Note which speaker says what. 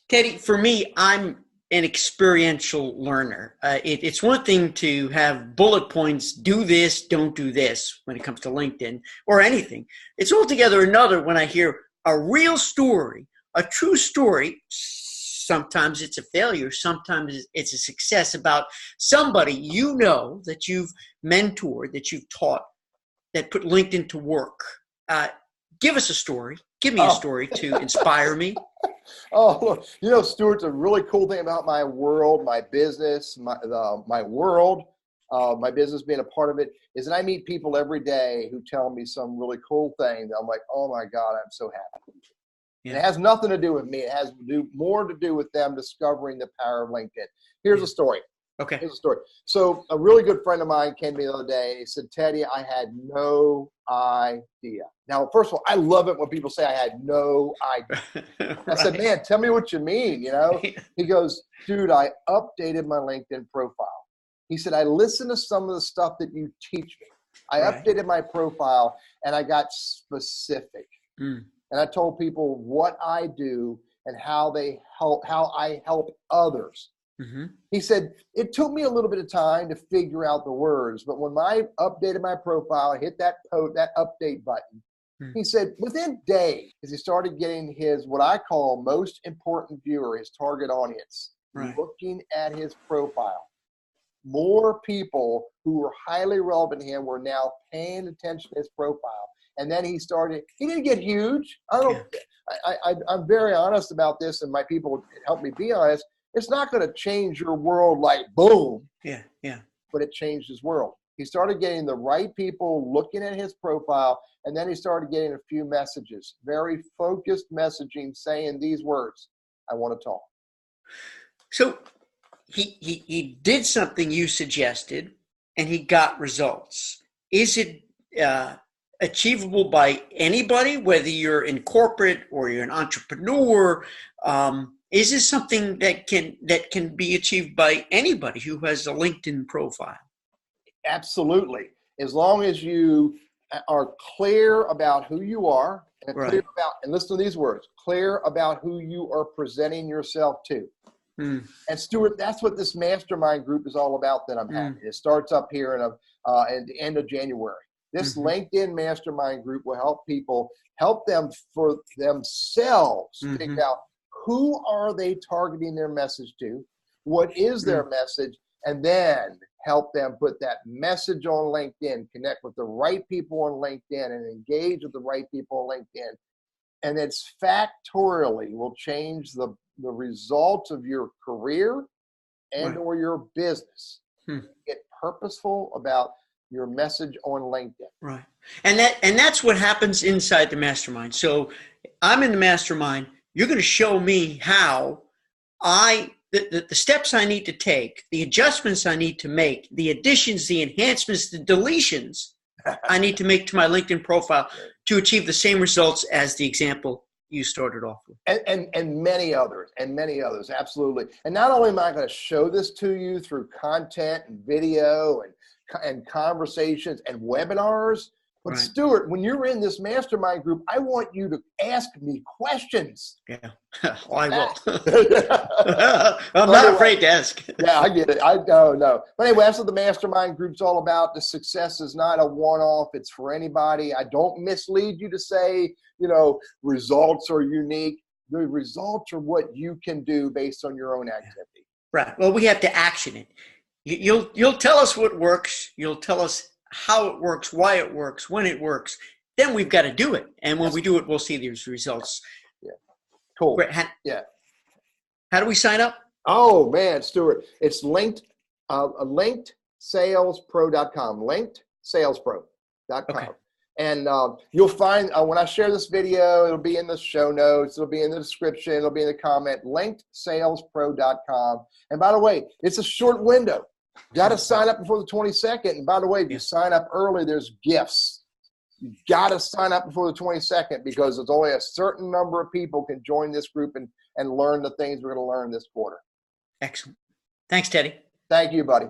Speaker 1: Teddy, for me, I'm an experiential learner. It's one thing to have bullet points, do this, don't do this when it comes to LinkedIn or anything. It's altogether another when I hear a real story, a true story. Sometimes it's a failure, sometimes it's a success about somebody that you've mentored, that you've taught, that put LinkedIn to work. Give us a story. Give me a
Speaker 2: Oh,
Speaker 1: story to inspire me.
Speaker 2: oh, look, Stuart, a really cool thing about my world, my business, my world, my business being a part of it is that I meet people every day who tell me some really cool thing that I'm like, oh my God, I'm so happy. And
Speaker 1: Yeah,
Speaker 2: it has nothing to do with me. It has more to do with them discovering the power of LinkedIn. Here's
Speaker 1: yeah.
Speaker 2: a story.
Speaker 1: Okay.
Speaker 2: Here's a story. So a really good friend of mine came to me the other day. He said, Teddy, I had no idea. Now, first of all, I love it when people say I had no idea. I said,
Speaker 1: Right.
Speaker 2: man, tell me what you mean, He goes, dude, I updated my LinkedIn profile. He said, I listened to some of the stuff that you teach me. I
Speaker 1: Right.
Speaker 2: updated my profile and I got specific.
Speaker 1: Mm.
Speaker 2: And I told people what I do and how I help others.
Speaker 1: Hmm.
Speaker 2: He said, it took me a little bit of time to figure out the words, but when I updated my profile, I hit that update button.
Speaker 1: Mm.
Speaker 2: He said, within days, as he started getting his, what I call most important viewer, his target audience,
Speaker 1: Right.
Speaker 2: looking at his profile, more people who were highly relevant to him were now paying attention to his profile. And then he didn't get huge. I don't
Speaker 1: Yeah.
Speaker 2: know. I'm very honest about this, and my people help me be honest. It's not going to change your world like boom,
Speaker 1: Yeah. Yeah.
Speaker 2: but it changed his world. He started getting the right people looking at his profile, and then he started getting a few messages, very focused messaging saying these words, I want to talk.
Speaker 1: So he did something you suggested, and he got results. Is it uh, achievable by anybody, whether you're in corporate or you're an entrepreneur? Is this something that can be achieved by anybody who has a LinkedIn profile?
Speaker 2: Absolutely. As long as you are clear about who you are
Speaker 1: Right.
Speaker 2: and listen to these words, clear about who you are presenting yourself to.
Speaker 1: Mm,
Speaker 2: And Stuart, that's what this mastermind group is all about that I'm having.
Speaker 1: mm,
Speaker 2: It starts up here at the end of January. This
Speaker 1: mm-hmm,
Speaker 2: LinkedIn mastermind group will help them for themselves
Speaker 1: mm-hmm,
Speaker 2: figure out who are they targeting their message to, what is their
Speaker 1: mm,
Speaker 2: message, and then help them put that message on LinkedIn, connect with the right people on LinkedIn, and engage with the right people on LinkedIn. And it's factorially will change the results of your career and
Speaker 1: right.
Speaker 2: or your business.
Speaker 1: Hmm.
Speaker 2: Get purposeful about your message on LinkedIn.
Speaker 1: Right. And that's what happens inside the mastermind. So I'm in the mastermind. You're going to show me how the steps I need to take, the adjustments I need to make, the additions, the enhancements, the deletions I need to make to my LinkedIn profile to achieve the same results as the example you started off with.
Speaker 2: And many others, absolutely. And not only am I going to show this to you through content and video and conversations and webinars, but
Speaker 1: Right.
Speaker 2: Stuart, when you're in this mastermind group, I want you to ask me questions.
Speaker 1: Yeah. Oh, I will.
Speaker 2: That.
Speaker 1: I'm
Speaker 2: So
Speaker 1: not
Speaker 2: anyway,
Speaker 1: afraid to ask.
Speaker 2: yeah, I get it. I don't know. But anyway, that's what the mastermind group's all about. The success is not a one-off. It's for anybody. I don't mislead you to say, results are unique. The results are what you can do based on your own activity.
Speaker 1: Right. Well, we have to action it. You'll tell us what works. You'll tell us how it works, why it works, when it works. Then we've got to do it. And when
Speaker 2: Yes.
Speaker 1: we do it, we'll see these results.
Speaker 2: Yeah. Cool.
Speaker 1: Great. How,
Speaker 2: Yeah.
Speaker 1: how do we sign up?
Speaker 2: Oh man, Stuart, it's linkedsalespro.com, linkedsalespro.com.
Speaker 1: Okay.
Speaker 2: And you'll find when I share this video, it'll be in the show notes, it'll be in the description, it'll be in the comment, linkedsalespro.com. And by the way, it's a short window. You got to sign up before the 22nd. And by the way, if you sign up early, there's gifts. You got to sign up before the 22nd because there's only a certain number of people can join this group and learn the things we're going to learn this quarter.
Speaker 1: Excellent. Thanks, Teddy.
Speaker 2: Thank you, buddy.